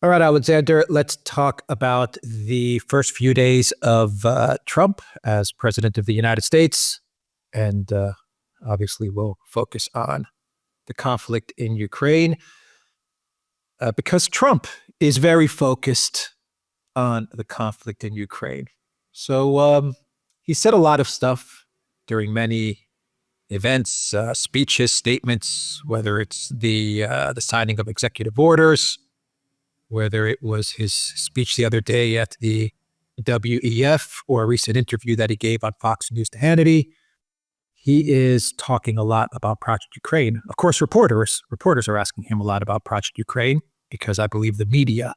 All right, Alexander, let's talk about the first few days of Trump as president of the United States. And obviously, we'll focus on the conflict in Ukraine because Trump is very focused on the conflict in Ukraine. So he said a lot of stuff during many events, speeches, statements, whether it's the signing of executive orders, whether it was his speech the other day at the WEF or a recent interview that he gave on Fox News to Hannity. He is talking a lot about Project Ukraine. Of course, reporters are asking him a lot about Project Ukraine because I believe the media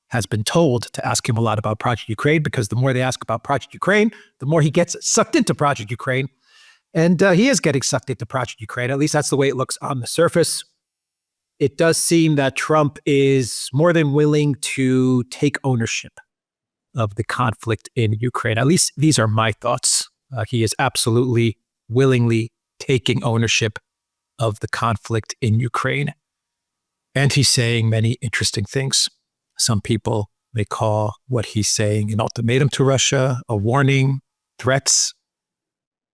has been told to ask him a lot about Project Ukraine because the more they ask about Project Ukraine, the more he gets sucked into Project Ukraine. And he is getting sucked into Project Ukraine. At least that's the way it looks on the surface. It does seem that Trump is more than willing to take ownership of the conflict in Ukraine. At least these are my thoughts. He is absolutely willingly taking ownership of the conflict in Ukraine. And he's saying many interesting things. Some people may call what he's saying an ultimatum to Russia, a warning, threats,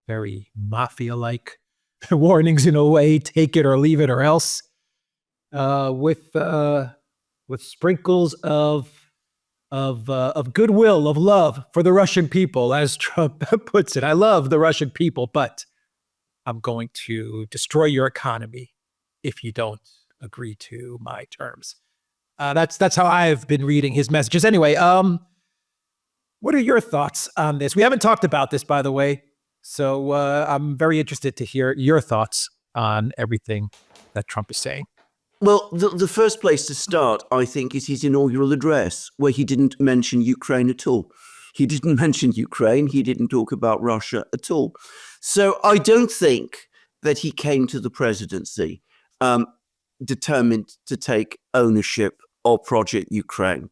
very mafia-like warnings in a way, take it or leave it or else. With sprinkles of goodwill, of love for the Russian people, as Trump puts it. I love the Russian people, but I'm going to destroy your economy if you don't agree to my terms. That's how I've been reading his messages. Anyway, what are your thoughts on this? We haven't talked about this, by the way, so I'm very interested to hear your thoughts on everything that Trump is saying. Well, the first place to start, I think, is his inaugural address, where he didn't mention Ukraine at all. He didn't mention Ukraine. He didn't talk about Russia at all. So I don't think that he came to the presidency determined to take ownership of Project Ukraine.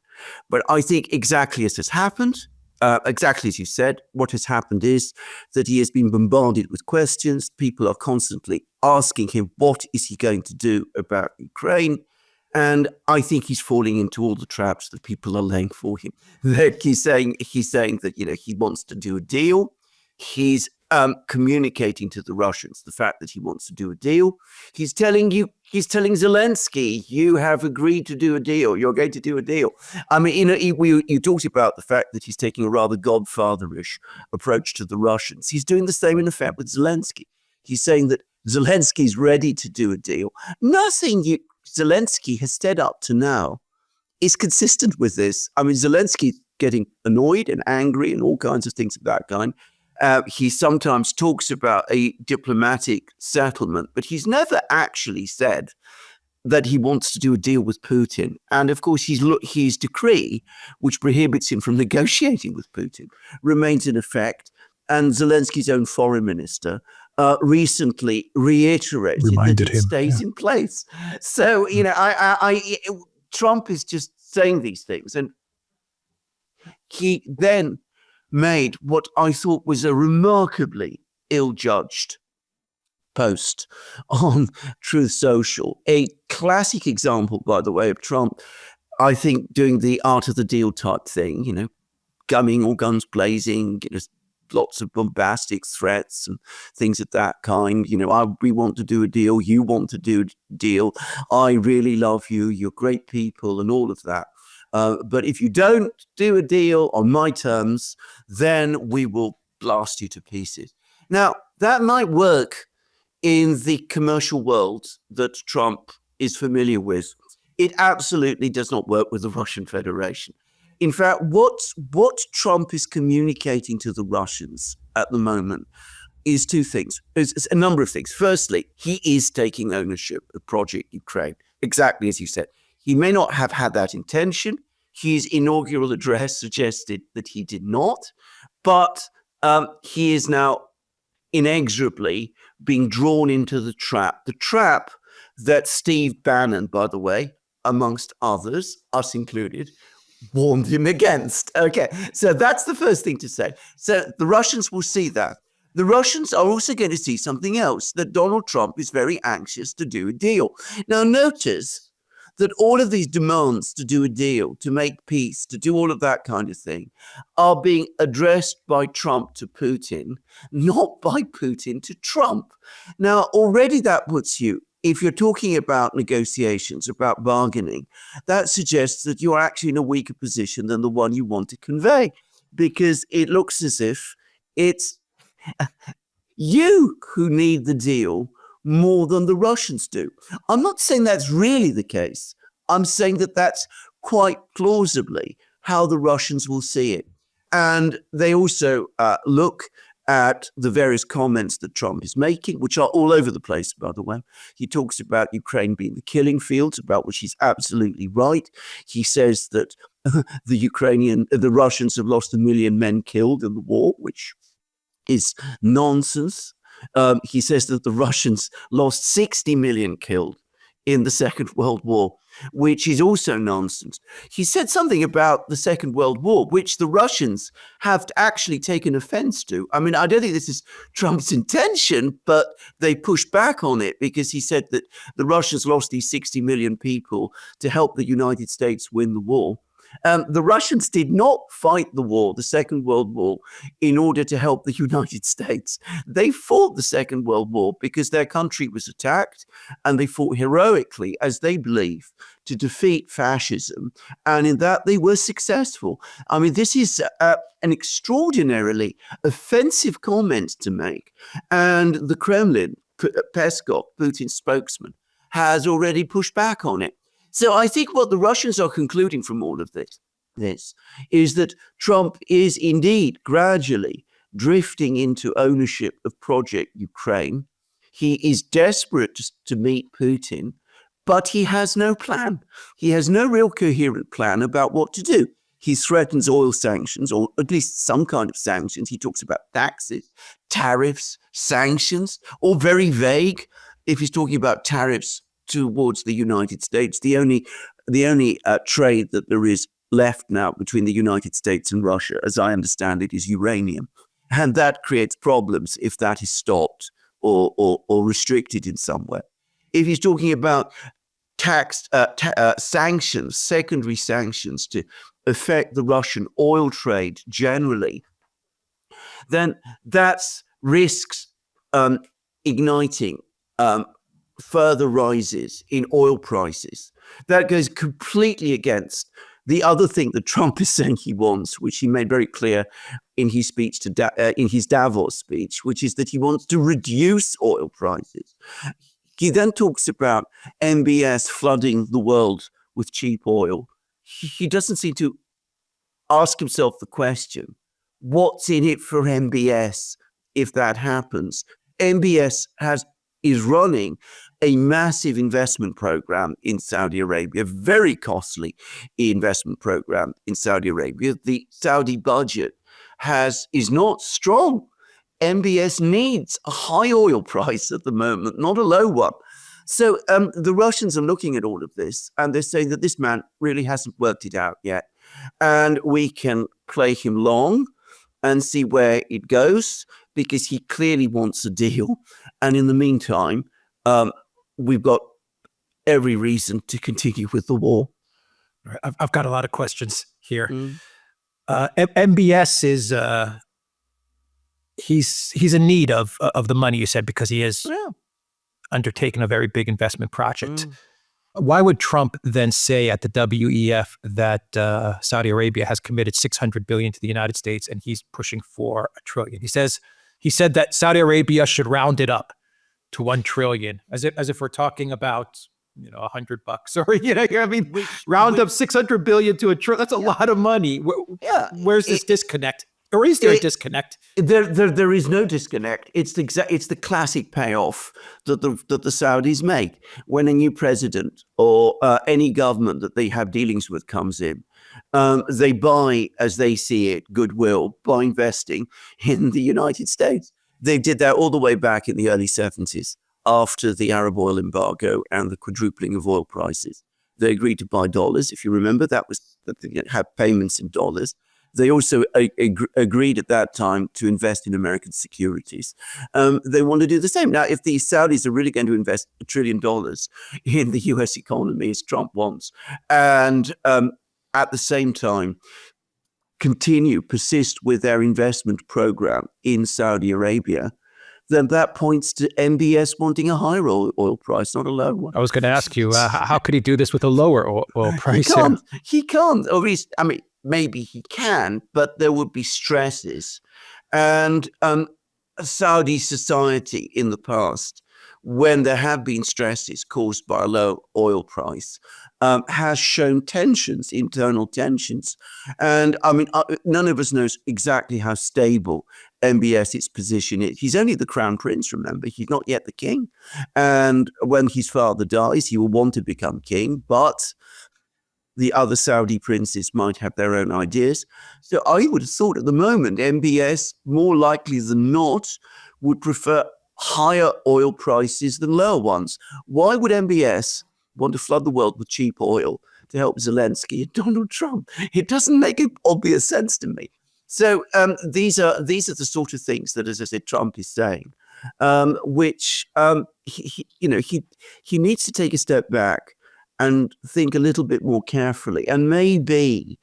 But I think exactly as has happened, exactly as you said, what has happened is that he has been bombarded with questions. People are constantly asking him, what is he going to do about Ukraine? And I think he's falling into all the traps that people are laying for him. That he's saying that, he wants to do a deal. He's communicating to the Russians the fact that he wants to do a deal. He's telling Zelensky, you have agreed to do a deal. You're going to do a deal. I mean, you talked about the fact that he's taking a rather godfatherish approach to the Russians. He's doing the same, in effect, with Zelensky. He's saying that Zelensky's ready to do a deal. Nothing Zelensky has said up to now is consistent with this. I mean, Zelensky's getting annoyed and angry and all kinds of things of that kind. He sometimes talks about a diplomatic settlement, but he's never actually said that he wants to do a deal with Putin. And of course, his decree, which prohibits him from negotiating with Putin, remains in effect. And Zelensky's own foreign minister recently reiterated that it stays in place. So, Trump is just saying these things. And he then made what I thought was a remarkably ill-judged post on Truth Social. A classic example, by the way, of Trump, I think, doing the art of the deal type thing, gumming all guns blazing, lots of bombastic threats and things of that kind. We want to do a deal. You want to do a deal. I really love you. You're great people and all of that. But if you don't do a deal on my terms, then we will blast you to pieces. Now, that might work in the commercial world that Trump is familiar with. It absolutely does not work with the Russian Federation. In fact, what Trump is communicating to the Russians at the moment is two things. It's a number of things. Firstly, he is taking ownership of Project Ukraine, exactly as you said. He may not have had that intention. His inaugural address suggested that he did not, but he is now inexorably being drawn into the trap that Steve Bannon, by the way, amongst others, us included, warned him against. Okay, so that's the first thing to say. So the Russians will see that. The Russians are also going to see something else, that Donald Trump is very anxious to do a deal. Now, notice that all of these demands to do a deal, to make peace, to do all of that kind of thing, are being addressed by Trump to Putin, not by Putin to Trump. Now, already that puts you, if you're talking about negotiations, about bargaining, that suggests that you're actually in a weaker position than the one you want to convey, because it looks as if it's you who need the deal more than the Russians do. I'm not saying that's really the case. I'm saying that that's quite plausibly how the Russians will see it. And they also look at the various comments that Trump is making, which are all over the place, by the way. He talks about Ukraine being the killing fields, about which he's absolutely right. He says that the Russians have lost 1 million men killed in the war, which is nonsense. He says that the Russians lost 60 million killed in the Second World War, which is also nonsense. He said something about the Second World War, which the Russians have actually taken offense to. I mean, I don't think this is Trump's intention, but they pushed back on it because he said that the Russians lost these 60 million people to help the United States win the war. The Russians did not fight the war, the Second World War, in order to help the United States. They fought the Second World War because their country was attacked, and they fought heroically, as they believe, to defeat fascism. And in that, they were successful. I mean, this is an extraordinarily offensive comment to make. And the Kremlin, Peskov, Putin's spokesman, has already pushed back on it. So I think what the Russians are concluding from all of this is that Trump is indeed gradually drifting into ownership of Project Ukraine. He is desperate to meet Putin, but he has no plan. He has no real coherent plan about what to do. He threatens oil sanctions, or at least some kind of sanctions. He talks about taxes, tariffs, sanctions, all very vague. If he's talking about tariffs towards the United States, the only trade that there is left now between the United States and Russia, as I understand it, is uranium. And that creates problems if that is stopped or restricted in some way. If he's talking about sanctions, secondary sanctions to affect the Russian oil trade generally, then that's risks igniting further rises in oil prices. That goes completely against the other thing that Trump is saying he wants, which he made very clear in his speech in his Davos speech, which is that he wants to reduce oil prices. He then talks about MBS flooding the world with cheap oil. He doesn't seem to ask himself the question, what's in it for MBS if that happens? MBS is running a massive investment program in Saudi Arabia, very costly investment program in Saudi Arabia. The Saudi budget is not strong. MBS needs a high oil price at the moment, not a low one. So the Russians are looking at all of this, and they're saying that this man really hasn't worked it out yet. And we can play him long and see where it goes, because he clearly wants a deal. And in the meantime, we've got every reason to continue with the war. I've got a lot of questions here. MBS is he's in need of the money, you said, because he has undertaken a very big investment project. Why would Trump then say at the WEF that Saudi Arabia has committed $600 billion to the United States and he's pushing for $1 trillion? He said that Saudi Arabia should round it up to $1 trillion, as if we're talking about $100 or I mean, round up $600 billion to $1 trillion. That's a lot of money. Where's this disconnect? Or is there a disconnect? There is no disconnect. It's the classic payoff that the Saudis make when a new president or any government that they have dealings with comes in. They buy, as they see it, goodwill by investing in the United States. They did that all the way back in the early 70s after the Arab oil embargo and the quadrupling of oil prices. They agreed to buy dollars. If you remember, that they had payments in dollars. They also agreed at that time to invest in American securities. They want to do the same. Now, if the Saudis are really going to invest $1 trillion in the US economy, as Trump wants, and at the same time persist with their investment program in Saudi Arabia, then that points to MBS wanting a higher oil price, not a lower one. I was going to ask you, how could he do this with a lower oil price? He can't. Or I mean, maybe he can, but there would be stresses. And Saudi society in the past, when there have been stresses caused by a low oil price, has shown tensions, internal tensions. And I mean, none of us knows exactly how stable MBS's position is. He's only the crown prince, remember. He's not yet the king. And when his father dies, he will want to become king, but the other Saudi princes might have their own ideas. So I would have thought at the moment, MBS, more likely than not, would prefer higher oil prices than lower ones. Why would MBS want to flood the world with cheap oil to help Zelensky and Donald Trump? It doesn't make obvious sense to me. So these are the sort of things that, as I said, Trump is saying, which he needs to take a step back and think a little bit more carefully, and maybe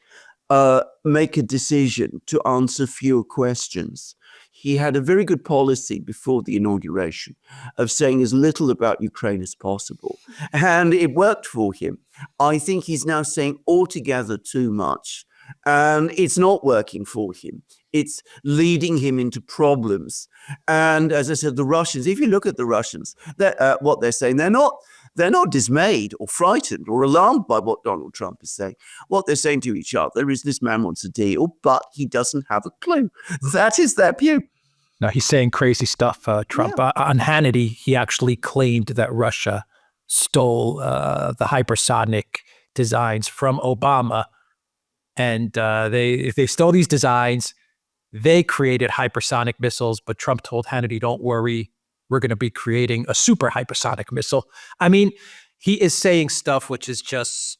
make a decision to answer fewer questions. He had a very good policy before the inauguration of saying as little about Ukraine as possible, and it worked for him. I think he's now saying altogether too much, and it's not working for him. It's leading him into problems. And as I said, the Russians, if you look at the Russians, what they're saying, they're not dismayed or frightened or alarmed by what Donald Trump is saying. What they're saying to each other is this man wants a deal, but he doesn't have a clue. That is their view. No, he's saying crazy stuff, Trump. Yeah. On Hannity, he actually claimed that Russia stole the hypersonic designs from Obama. And they stole these designs. They created hypersonic missiles, but Trump told Hannity, don't worry, we're going to be creating a super hypersonic missile. I mean, he is saying stuff which is just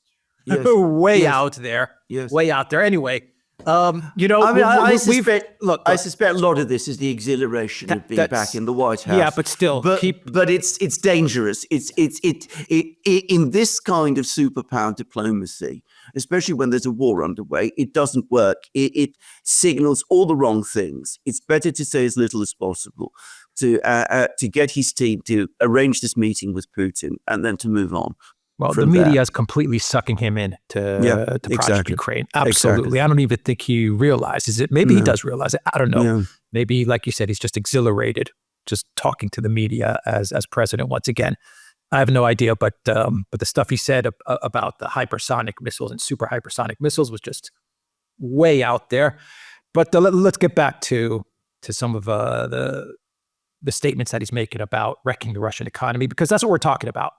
way out there. Yes. Way out there. Anyway, I mean, I suspect a lot of this is the exhilaration of being back in the White House. Yeah, but still, but it's dangerous. It's in this kind of superpower diplomacy, especially when there's a war underway, it doesn't work. It signals all the wrong things. It's better to say as little as possible, to get his team to arrange this meeting with Putin and then to move on. Well, the media is completely sucking him in to Project Ukraine. Absolutely. Exactly. I don't even think he realizes it. Maybe he does realize it. I don't know. Yeah. Maybe, like you said, he's just exhilarated, just talking to the media as president once again. I have no idea, but the stuff he said about the hypersonic missiles and super hypersonic missiles was just way out there. But let's get back to some of the statements that he's making about wrecking the Russian economy, because that's what we're talking about.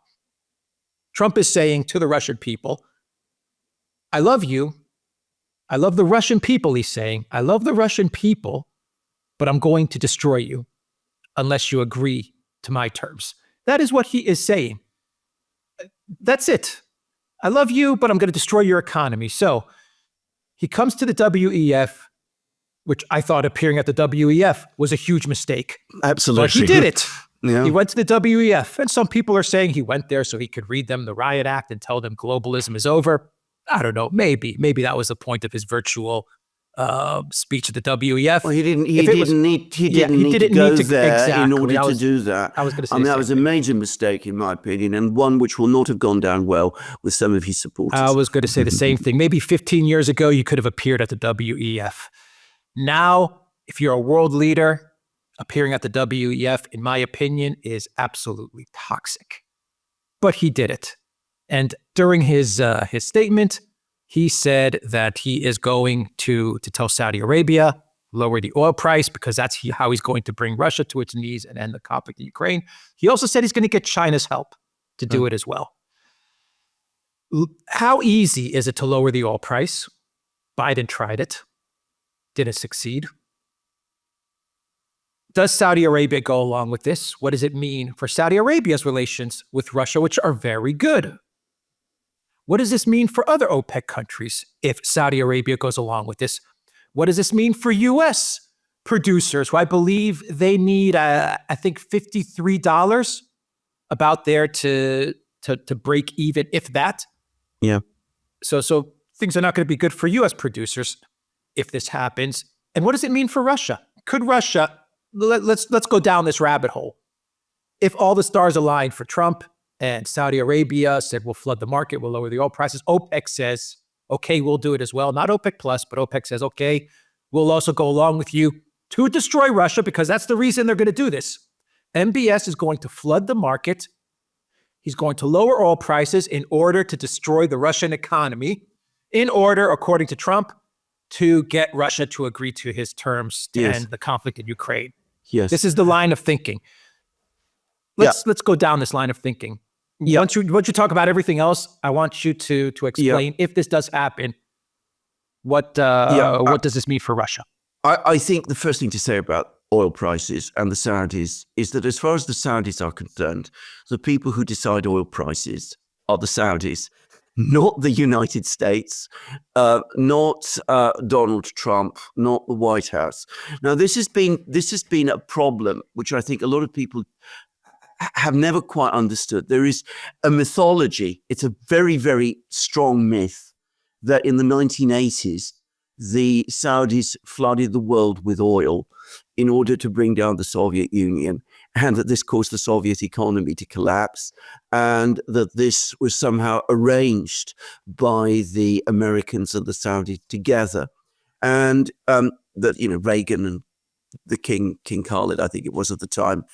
Trump is saying to the Russian people, I love you. I love the Russian people, he's saying. I love the Russian people, but I'm going to destroy you unless you agree to my terms. That is what he is saying. That's it. I love you, but I'm going to destroy your economy. So he comes to the WEF, which I thought appearing at the WEF was a huge mistake. Absolutely. But he did it. Yeah. He went to the WEF, and some people are saying he went there so he could read them the Riot Act and tell them globalism is over. I don't know. Maybe that was the point of his virtual speech at the WEF. Well, he didn't need to go there in order to do that. I was going to say that was a major mistake, in my opinion, and one which will not have gone down well with some of his supporters. I was going to say the same thing. Maybe 15 years ago, you could have appeared at the WEF. Now, if you're a world leader, appearing at the WEF, in my opinion, is absolutely toxic. But he did it. And during his statement, he said that he is going to tell Saudi Arabia, lower the oil price, because that's how he's going to bring Russia to its knees and end the conflict in Ukraine. He also said he's going to get China's help to do it as well. How easy is it to lower the oil price? Biden tried it. Didn't succeed. Does Saudi Arabia go along with this? What does it mean for Saudi Arabia's relations with Russia, which are very good? What does this mean for other OPEC countries if Saudi Arabia goes along with this? What does this mean for U.S. producers, who I believe they need, I think, $53 about there to break even, if that. Yeah. So things are not going to be good for U.S. producers if this happens. And what does it mean for Russia? Could Russia, let's go down this rabbit hole. If all the stars aligned for Trump and Saudi Arabia said we'll flood the market, we'll lower the oil prices, OPEC says, okay, we'll do it as well. Not OPEC plus, but OPEC says, okay, we'll also go along with you to destroy Russia, because that's the reason they're going to do this. MBS is going to flood the market. He's going to lower oil prices in order to destroy the Russian economy, in order, according to Trump, to get Russia to agree to his terms to end the conflict in Ukraine. Yes. This is the line of thinking. Let's go down this line of thinking. Once you talk about everything else, I want you to explain, if this does happen, what does this mean for Russia? I think the first thing to say about oil prices and the Saudis is that, as far as the Saudis are concerned, the people who decide oil prices are the Saudis, not the United States, not Donald Trump, not the White House. Now, this has been a problem which I think a lot of people have never quite understood. There is a mythology. It's a very, very strong myth that in the 1980s, the Saudis flooded the world with oil in order to bring down the Soviet Union, and that this caused the Soviet economy to collapse, and that this was somehow arranged by the Americans and the Saudis together. And that, Reagan and the King Khalid, I think it was at the time,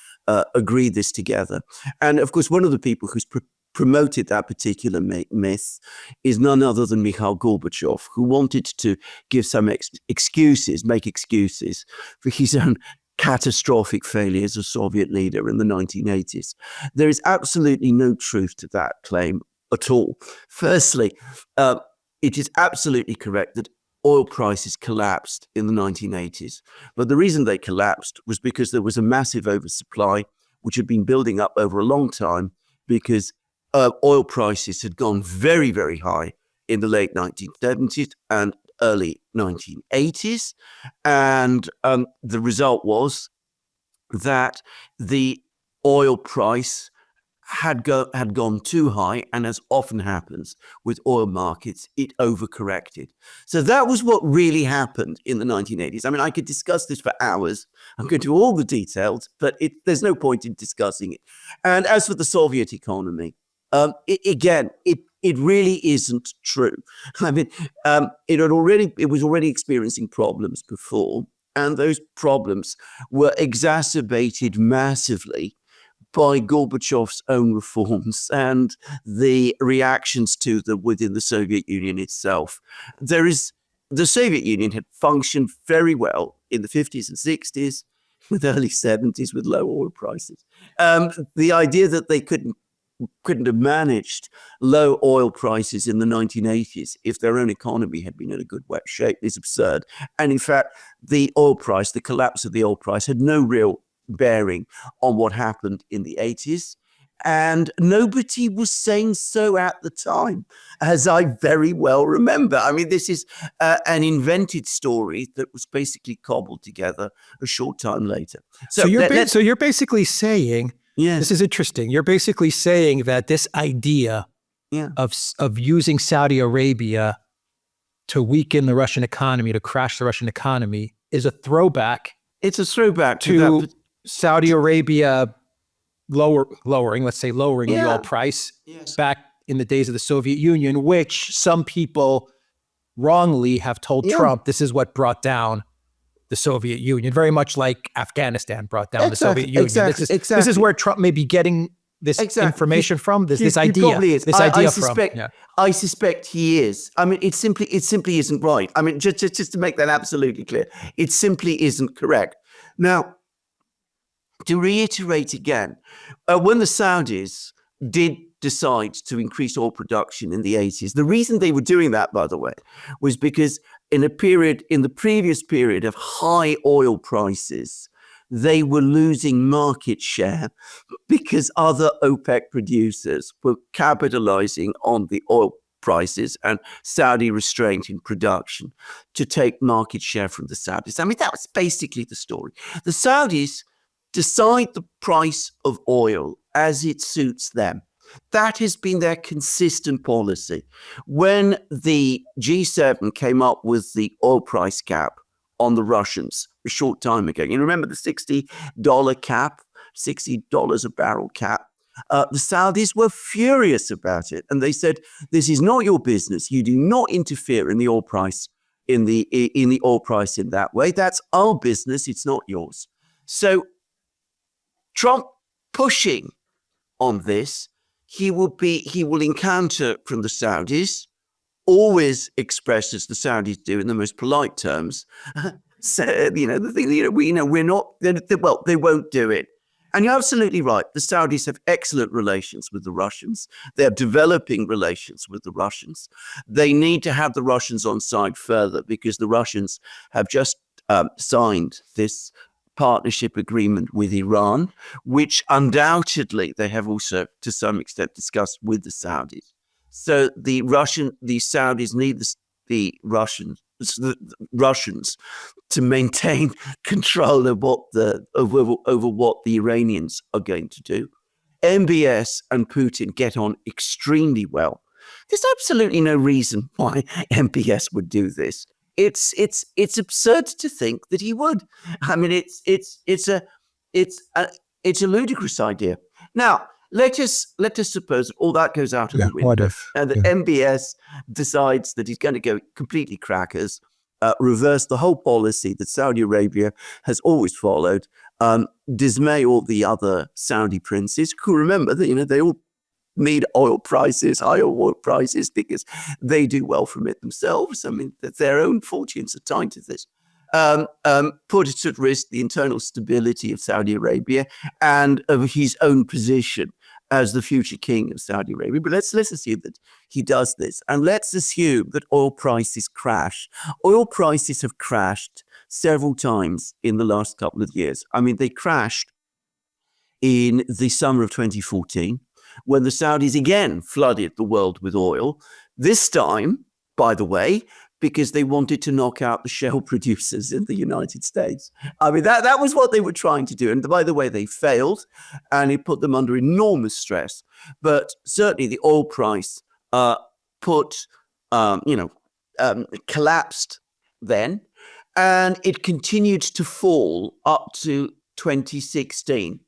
agreed this together. And of course, one of the people who's promoted that particular myth is none other than Mikhail Gorbachev, who wanted to give some make excuses for his own catastrophic failure as a Soviet leader in the 1980s. There is absolutely no truth to that claim at all. Firstly, it is absolutely correct that oil prices collapsed in the 1980s. But the reason they collapsed was because there was a massive oversupply, which had been building up over a long time, because oil prices had gone very, very high in the late 1970s and early 1980s. And the result was that the oil price had gone too high, and as often happens with oil markets, it overcorrected. So that was what really happened in the 1980s. I mean, I could discuss this for hours. I'm going to do all the details, but there's no point in discussing it. And as for the Soviet economy, it really isn't true. I mean, it was already experiencing problems before, and those problems were exacerbated massively by Gorbachev's own reforms and the reactions to them within the Soviet Union itself. The Soviet Union had functioned very well in the 50s and 60s, with early 70s, with low oil prices. The idea that they couldn't have managed low oil prices in the 1980s if their own economy had been in a good wet shape is absurd. And in fact, the collapse of the oil price had no real bearing on what happened in the 80s. And nobody was saying so at the time, as I very well remember. I mean, this is an invented story that was basically cobbled together a short time later. So you're basically saying, yes, this is interesting. You're basically saying that this idea of using Saudi Arabia to weaken the Russian economy, to crash the Russian economy, is a throwback. It's a throwback to Saudi Arabia lowering the oil price back in the days of the Soviet Union, which some people wrongly have told Trump this is what brought down the Soviet Union, very much like Afghanistan brought down the Soviet Union. This is where Trump may be getting this information from, this idea. I suspect he is. I mean, it simply isn't right. I mean, just to make that absolutely clear, it simply isn't correct. Now, to reiterate again, when the Saudis did decide to increase oil production in the 80s, the reason they were doing that, by the way, was because in the previous period of high oil prices, they were losing market share because other OPEC producers were capitalizing on the oil prices and Saudi restraint in production to take market share from the Saudis. I mean, that was basically the story. The Saudis decide the price of oil as it suits them. That has been their consistent policy. When the G7 came up with the oil price cap on the Russians a short time ago, you remember the $60 cap, $60 a barrel cap? The Saudis were furious about it, and they said, "This is not your business. You do not interfere in the oil price in the oil price in that way. That's our business. It's not yours." So Trump pushing on this, he will encounter from the Saudis, always expressed as the Saudis do in the most polite terms. So, the thing, we're not, well, they won't do it. And you're absolutely right. The Saudis have excellent relations with the Russians. They're developing relations with the Russians. They need to have the Russians on side further because the Russians have just signed this partnership agreement with Iran, which undoubtedly they have also to some extent discussed with the Saudis. So the Saudis need the Russians to maintain control of over what the Iranians are going to do. MBS and Putin get on extremely well. There's absolutely no reason why MBS would do this. It's absurd to think that he would. I mean, it's a ludicrous idea. Now, let us suppose all that goes out of the window, and that MBS decides that he's going to go completely crackers, reverse the whole policy that Saudi Arabia has always followed, dismay all the other Saudi princes who, remember that they all need higher oil prices, because they do well from it themselves. I mean, their own fortunes are tied to this. Put it at risk the internal stability of Saudi Arabia and of his own position as the future king of Saudi Arabia. But let's assume that he does this, and let's assume that oil prices crash. Oil prices have crashed several times in the last couple of years. I mean, they crashed in the summer of 2014, when the Saudis again flooded the world with oil. This time, by the way, because they wanted to knock out the shale producers in the United States. I mean, that was what they were trying to do. And by the way, they failed, and it put them under enormous stress. But certainly the oil price collapsed then, and it continued to fall up to 2016.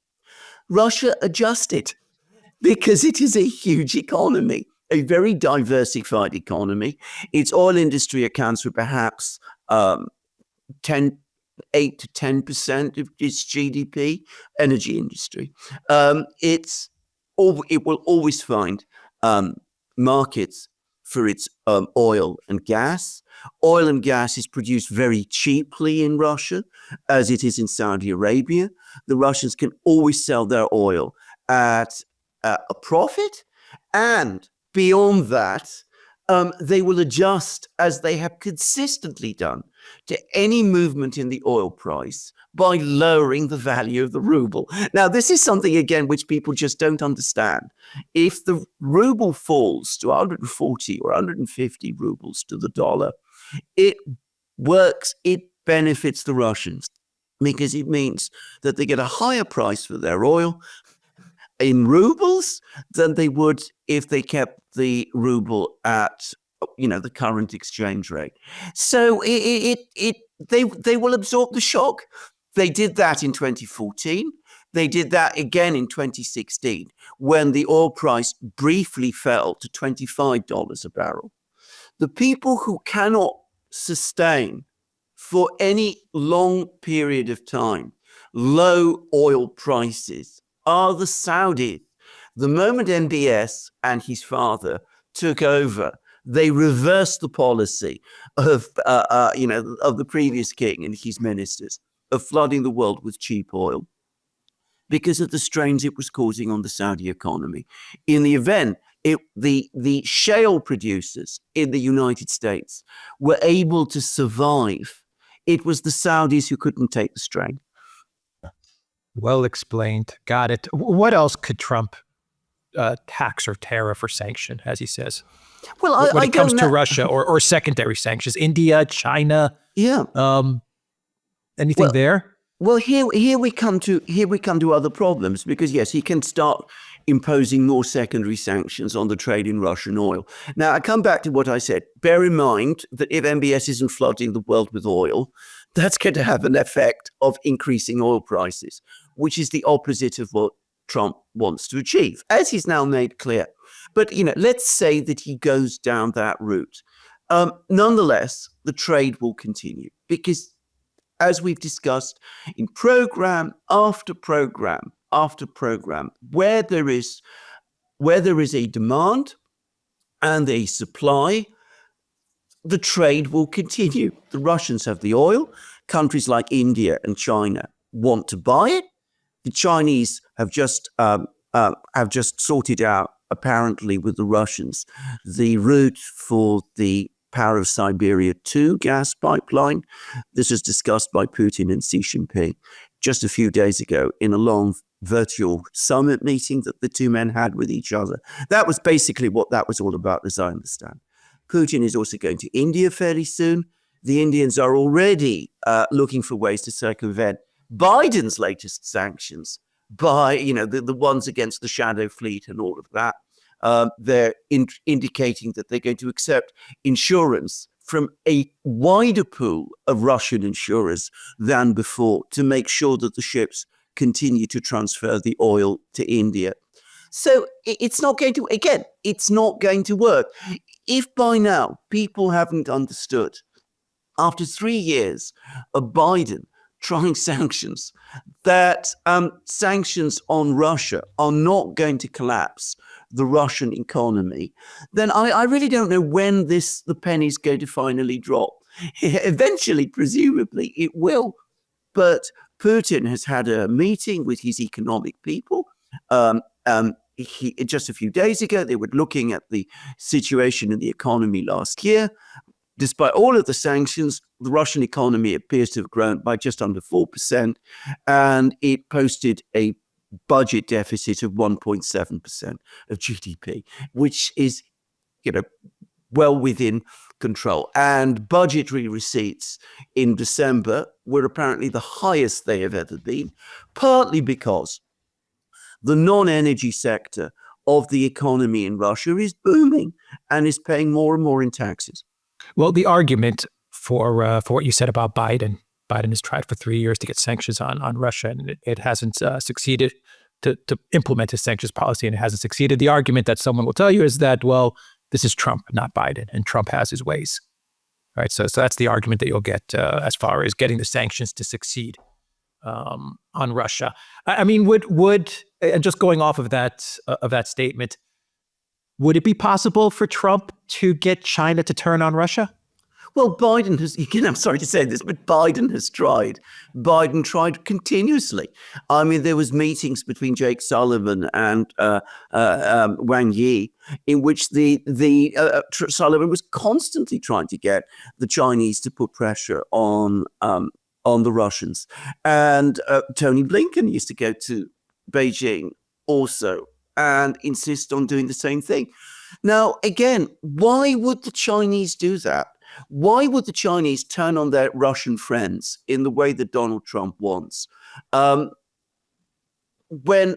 Russia adjusted, because it is a huge economy, a very diversified economy. Its oil industry accounts for perhaps 8 to 10% of its GDP, energy industry. It will always find markets for its oil and gas. Oil and gas is produced very cheaply in Russia, as it is in Saudi Arabia. The Russians can always sell their oil at a profit, and beyond that, they will adjust, as they have consistently done, to any movement in the oil price by lowering the value of the ruble. Now, this is something, again, which people just don't understand. If the ruble falls to 140 or 150 rubles to the dollar, it benefits the Russians, because it means that they get a higher price for their oil in rubles than they would if they kept the ruble at the current exchange rate. So they will absorb the shock. They did that in 2014. They did that again in 2016, when the oil price briefly fell to $25 a barrel. The people who cannot sustain for any long period of time low oil prices are the Saudis. The moment MBS and his father took over, they reversed the policy of the previous king and his ministers of flooding the world with cheap oil, because of the strains it was causing on the Saudi economy. In the event, the shale producers in the United States were able to survive. It was the Saudis who couldn't take the strain. Well explained. Got it. What else could Trump tax or tariff or sanction, as he says. Well, When it comes to Russia or secondary sanctions, India, China, yeah. anything there? Well, here we come to other problems, because yes, he can start imposing more secondary sanctions on the trade in Russian oil. Now, I come back to what I said. Bear in mind that if MBS isn't flooding the world with oil, that's going to have an effect of increasing oil prices, which is the opposite of what Trump wants to achieve, as he's now made clear. But let's say that he goes down that route. Nonetheless, the trade will continue, because, as we've discussed in program after program after program, where there is a demand and a supply, the trade will continue. The Russians have the oil. Countries like India and China want to buy it. The Chinese have just sorted out, apparently with the Russians, the route for the Power of Siberia 2 gas pipeline. This was discussed by Putin and Xi Jinping just a few days ago in a long virtual summit meeting that the two men had with each other. That was basically what that was all about, as I understand. Putin is also going to India fairly soon. The Indians are already looking for ways to circumvent Biden's latest sanctions by, the ones against the shadow fleet and all of that. They're indicating that they're going to accept insurance from a wider pool of Russian insurers than before to make sure that the ships continue to transfer the oil to India. So it's not going to, again, it's not going to work. If by now people haven't understood, after 3 years of Biden trying sanctions, that sanctions on Russia are not going to collapse the Russian economy, then I really don't know when the penny's going to finally drop. Eventually, presumably, it will. But Putin has had a meeting with his economic people. Just a few days ago, they were looking at the situation in the economy last year. Despite all of the sanctions, the Russian economy appears to have grown by just under 4%, and it posted a budget deficit of 1.7% of GDP, which is, well within control. And budgetary receipts in December were apparently the highest they have ever been, partly because the non-energy sector of the economy in Russia is booming and is paying more and more in taxes. Well, the argument for what you said about Biden has tried for 3 years to get sanctions on Russia, and it hasn't succeeded to implement his sanctions policy, and it hasn't succeeded. The argument that someone will tell you is that, well, this is Trump, not Biden, and Trump has his ways. All right, so that's the argument that you'll get as far as getting the sanctions to succeed on Russia. I mean, would and just going off of that statement, would it be possible for Trump to get China to turn on Russia? Well, Biden has, I'm sorry to say this, but Biden has tried. Biden tried continuously. I mean, there was meetings between Jake Sullivan and Wang Yi, in which Sullivan was constantly trying to get the Chinese to put pressure on the Russians. And Tony Blinken used to go to Beijing also and insist on doing the same thing. Now, again, why would the Chinese do that? Why would the Chinese turn on their Russian friends in the way that Donald Trump wants, when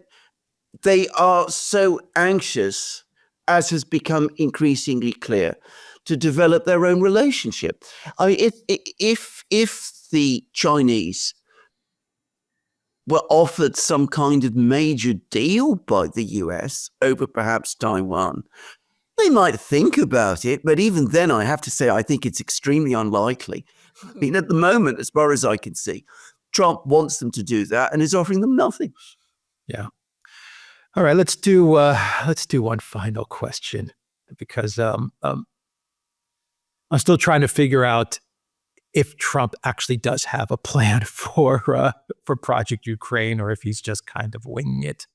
they are so anxious, as has become increasingly clear, to develop their own relationship? I mean, if the Chinese were offered some kind of major deal by the US over perhaps Taiwan, they might think about it, but even then, I have to say, I think it's extremely unlikely. I mean, at the moment, as far as I can see, Trump wants them to do that and is offering them nothing. Yeah. All right, let's do one final question, because I'm still trying to figure out if Trump actually does have a plan for Project Ukraine, or if he's just kind of winging it.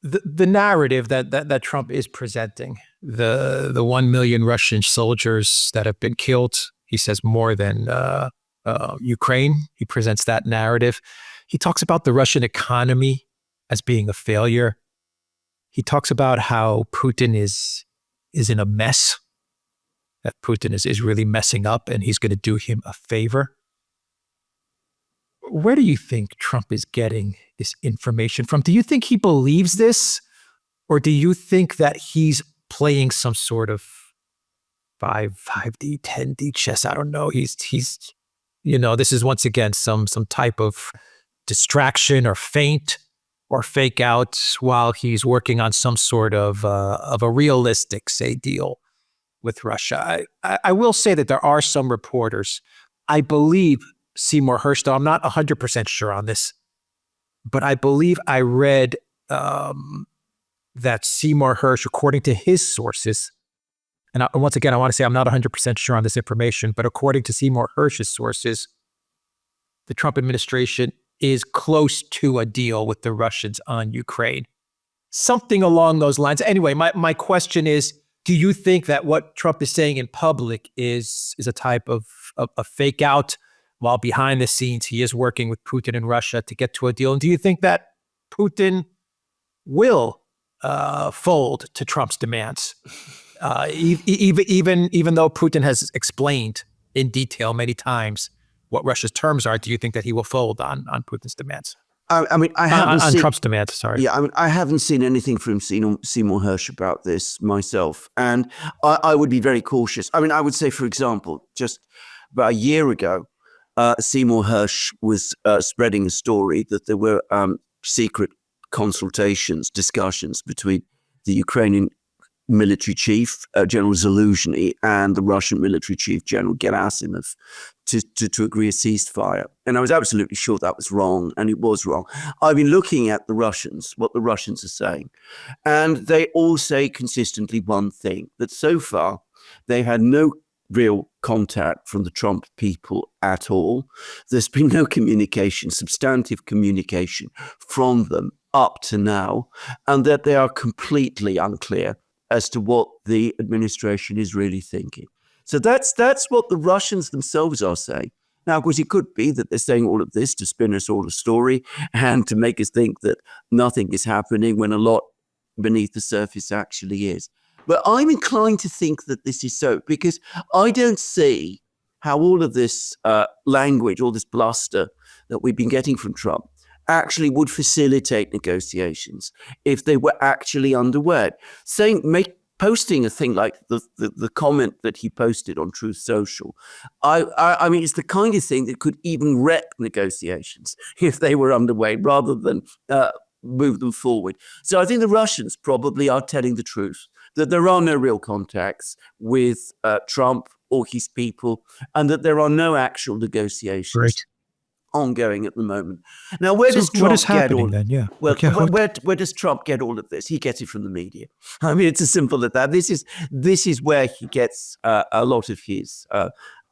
The narrative that Trump is presenting, the 1 million Russian soldiers that have been killed, he says more than Ukraine. He presents that narrative. He talks about the Russian economy as being a failure. He talks about how Putin is in a mess, that Putin is really messing up and he's going to do him a favor. Where do you think Trump is getting this information from? Do you think he believes this? Or do you think that he's playing some sort of 5D, 10D chess? I don't know. He's this is once again some type of distraction or feint or fake out while he's working on some sort of a realistic, say, deal with Russia. I will say that there are some reporters, I believe Seymour Hersh, though I'm not 100% sure on this, but I believe I read that Seymour Hersh, according to his sources, and once again, I want to say I'm not 100% sure on this information, but according to Seymour Hersh's sources, the Trump administration is close to a deal with the Russians on Ukraine. Something along those lines. Anyway, my question is, do you think that what Trump is saying in public is a type of a fake out, while behind the scenes he is working with Putin and Russia to get to a deal? And do you think that Putin will fold to Trump's demands, even though Putin has explained in detail many times what Russia's terms are? Do you think that he will fold on Putin's demands? I mean, I haven't on seen Trump's demands. Sorry. Yeah, I mean, I haven't seen anything from Seymour Hersh about this myself, and I would be very cautious. I mean, I would say, for example, just about a year ago, Seymour Hersh was spreading a story that there were secret consultations, discussions between the Ukrainian military chief, General Zaluzhny, and the Russian military chief, General Gerasimov, to agree a ceasefire. And I was absolutely sure that was wrong, and it was wrong. I've been looking at the Russians, what the Russians are saying, and they all say consistently one thing, that so far they had no real contact from the Trump people at all. There's been no communication, substantive communication from them up to now, and that they are completely unclear as to what the administration is really thinking. So that's what the Russians themselves are saying. Now, of course, it could be that they're saying all of this to spin us all a story and to make us think that nothing is happening when a lot beneath the surface actually is. But I'm inclined to think that this is so, because I don't see how all of this language, all this bluster that we've been getting from Trump actually would facilitate negotiations if they were actually underway. Posting a thing like the comment that he posted on Truth Social, I mean, it's the kind of thing that could even wreck negotiations if they were underway rather than move them forward. So I think the Russians probably are telling the truth, that there are no real contacts with Trump or his people, and that there are no actual negotiations ongoing at the moment. Now, where does Trump get all then? Yeah. Well, where does Trump get all of this? He gets it from the media. I mean, it's as simple as that. This is where he gets a lot of his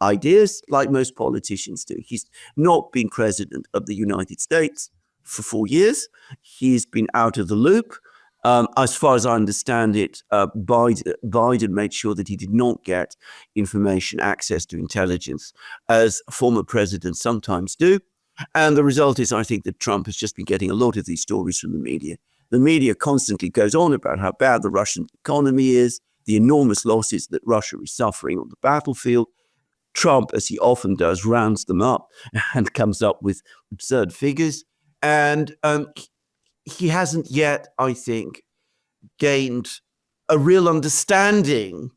ideas, like most politicians do. He's not been president of the United States for 4 years. He's been out of the loop. As far as I understand it, Biden made sure that he did not get information, access to intelligence, as former presidents sometimes do. And the result is, I think, that Trump has just been getting a lot of these stories from the media. The media constantly goes on about how bad the Russian economy is, the enormous losses that Russia is suffering on the battlefield. Trump, as he often does, rounds them up and comes up with absurd figures. And he hasn't yet, I think, gained a real understanding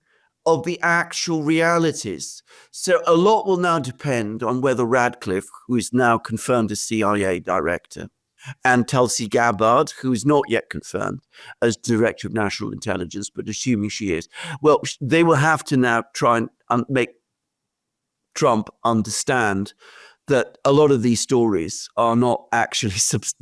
of the actual realities. So a lot will now depend on whether Radcliffe, who is now confirmed as CIA director, and Tulsi Gabbard, who is not yet confirmed as Director of National Intelligence, but assuming she is, well, they will have to now try and make Trump understand that a lot of these stories are not actually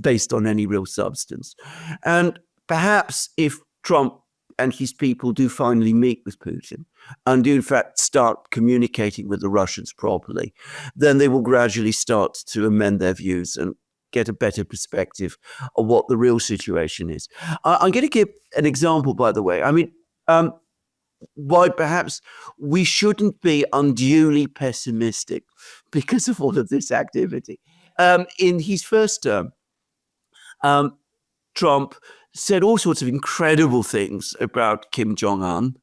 based on any real substance. And perhaps if Trump and his people do finally meet with Putin and do in fact start communicating with the Russians properly, then they will gradually start to amend their views and get a better perspective of what the real situation is. I'm going to give an example, by the way. I mean, why perhaps we shouldn't be unduly pessimistic because of all of this activity. In his first term, Trump said all sorts of incredible things about Kim Jong-un.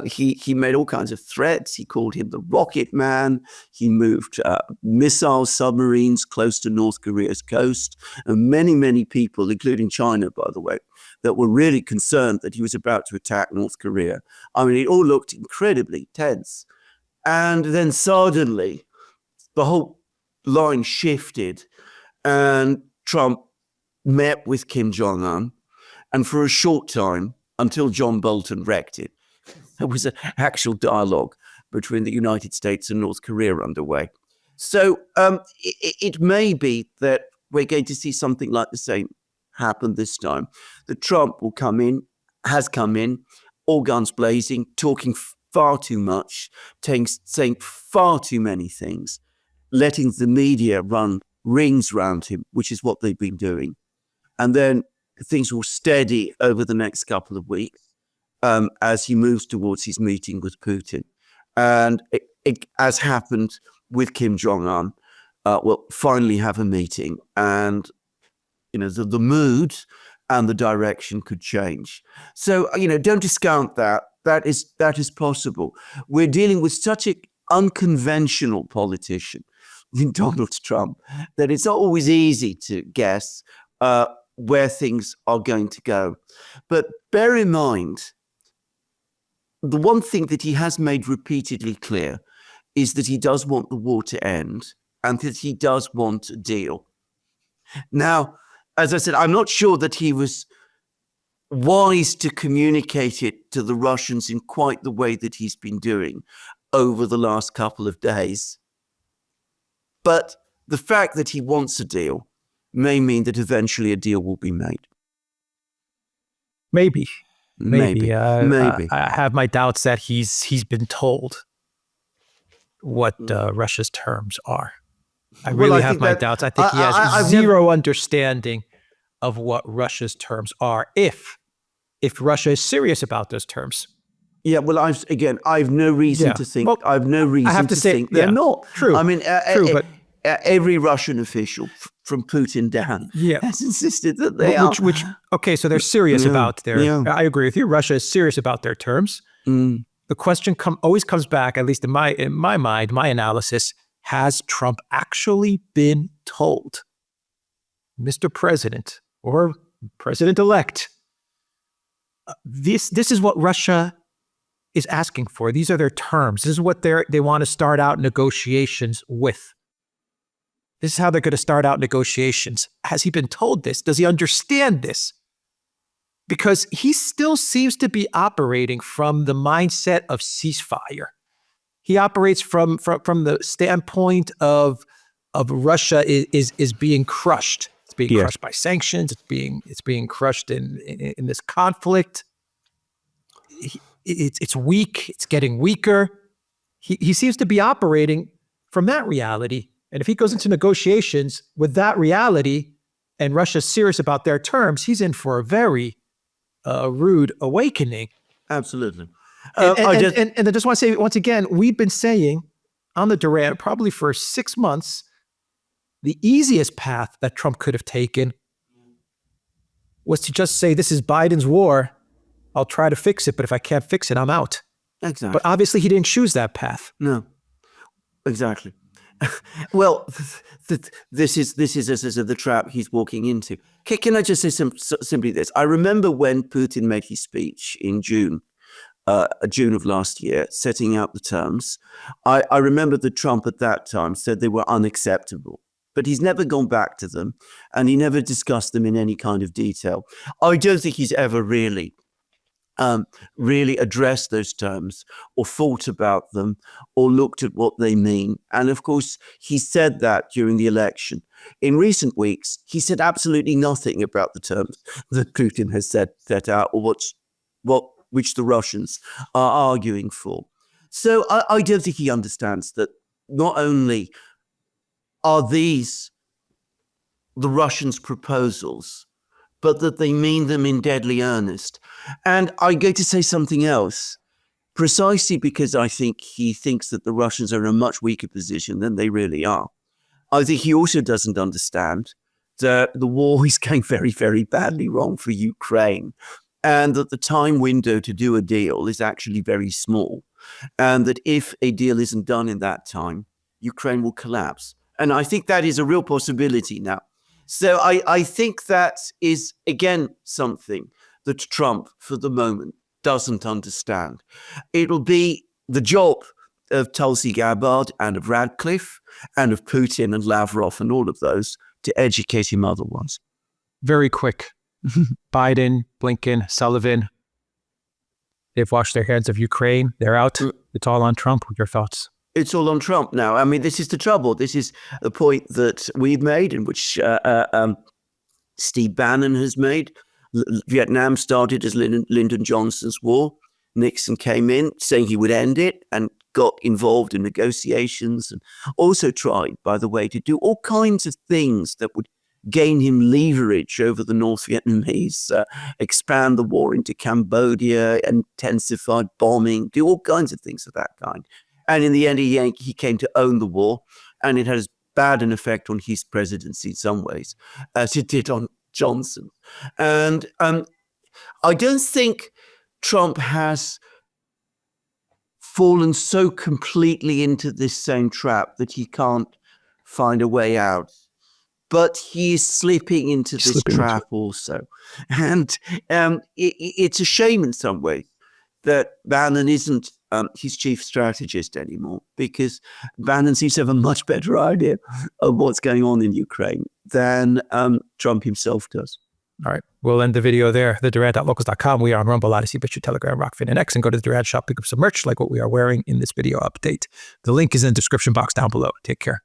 He made all kinds of threats. He called him the Rocket Man. He moved missile submarines close to North Korea's coast. And many people, including China, by the way, that were really concerned that he was about to attack North Korea. I mean, it all looked incredibly tense. And then suddenly, the whole line shifted, and Trump met with Kim Jong-un. And for a short time, until John Bolton wrecked it, there was an actual dialogue between the United States and North Korea underway. So it may be that we're going to see something like the same happen this time. That Trump will come in, has come in, all guns blazing, talking far too much, saying far too many things, letting the media run rings around him, which is what they've been doing. And then things will steady over the next couple of weeks as he moves towards his meeting with Putin. And as happened with Kim Jong-un, we'll finally have a meeting, and the mood and the direction could change. So, don't discount that. That is possible. We're dealing with such an unconventional politician in Donald Trump that it's not always easy to guess where things are going to go. But bear in mind, the one thing that he has made repeatedly clear is that he does want the war to end and that he does want a deal. Now, as I said, I'm not sure that he was wise to communicate it to the Russians in quite the way that he's been doing over the last couple of days. But the fact that he wants a deal may mean that eventually a deal will be made. Maybe. Maybe. I have my doubts that he's been told what Russia's terms are. I really have my doubts. I think he has zero understanding of what Russia's terms are, if Russia is serious about those terms. Yeah, well, I've no reason to think. I've no reason to think they're not. True. I mean, but every Russian official, from Putin down, has insisted that they are. Okay, so they're serious about their. Yeah. I agree with you. Russia is serious about their terms. The question always comes back, at least in my mind, my analysis: has Trump actually been told, Mr. President or President-elect, this is what Russia is asking for. These are their terms. This is what they want to start out negotiations with. This is how they're going to start out negotiations. Has he been told this? Does he understand this? Because he still seems to be operating from the mindset of ceasefire. He operates from the standpoint of Russia is being crushed. It's being crushed by sanctions. It's being crushed in this conflict. It's weak. It's getting weaker. He seems to be operating from that reality. And if he goes into negotiations with that reality and Russia's serious about their terms, he's in for a very rude awakening. Absolutely. And I just want to say, once again, we've been saying on the Duran probably for 6 months, the easiest path that Trump could have taken was to just say, this is Biden's war. I'll try to fix it, but if I can't fix it, I'm out. Exactly. But obviously he didn't choose that path. No, exactly. Well, this is the trap he's walking into. Can I just say simply this? I remember when Putin made his speech in June of last year, setting out the terms. I remember that Trump at that time said they were unacceptable, but he's never gone back to them, and he never discussed them in any kind of detail. I don't think he's ever really addressed those terms or thought about them or looked at what they mean. And of course, he said that during the election. In recent weeks, he said absolutely nothing about the terms that Putin has set out or which the Russians are arguing for. So I don't think he understands that not only are these the Russians' proposals, but that they mean them in deadly earnest. And I'm going to say something else, precisely because I think he thinks that the Russians are in a much weaker position than they really are. I think he also doesn't understand that the war is going very, very badly wrong for Ukraine, and that the time window to do a deal is actually very small, and that if a deal isn't done in that time, Ukraine will collapse. And I think that is a real possibility now. So I think that is, again, something that Trump, for the moment, doesn't understand. It'll be the job of Tulsi Gabbard and of Radcliffe and of Putin and Lavrov and all of those to educate him otherwise. Very quick. Biden, Blinken, Sullivan, they've washed their hands of Ukraine. They're out. It's all on Trump. Your thoughts? It's all on Trump now. I mean, this is the trouble. This is the point that we've made, and which Steve Bannon has made. Vietnam started as Lyndon Johnson's war. Nixon came in saying he would end it and got involved in negotiations, and also tried, by the way, to do all kinds of things that would gain him leverage over the North Vietnamese, expand the war into Cambodia, intensified bombing, do all kinds of things of that kind. And in the end, he came to own the war, and it had as bad an effect on his presidency in some ways as it did on Johnson. And I don't think Trump has fallen so completely into this same trap that he can't find a way out. But he is slipping into this trap also. And it's a shame in some ways that Bannon isn't his chief strategist anymore, because Bannon seems to have a much better idea of what's going on in Ukraine than Trump himself does. All right. We'll end the video there. TheDuran.locals.com. We are on Rumble, Odyssey, BitChute, Telegram, Rockfin, and X. And go to the Duran shop, pick up some merch like what we are wearing in this video update. The link is in the description box down below. Take care.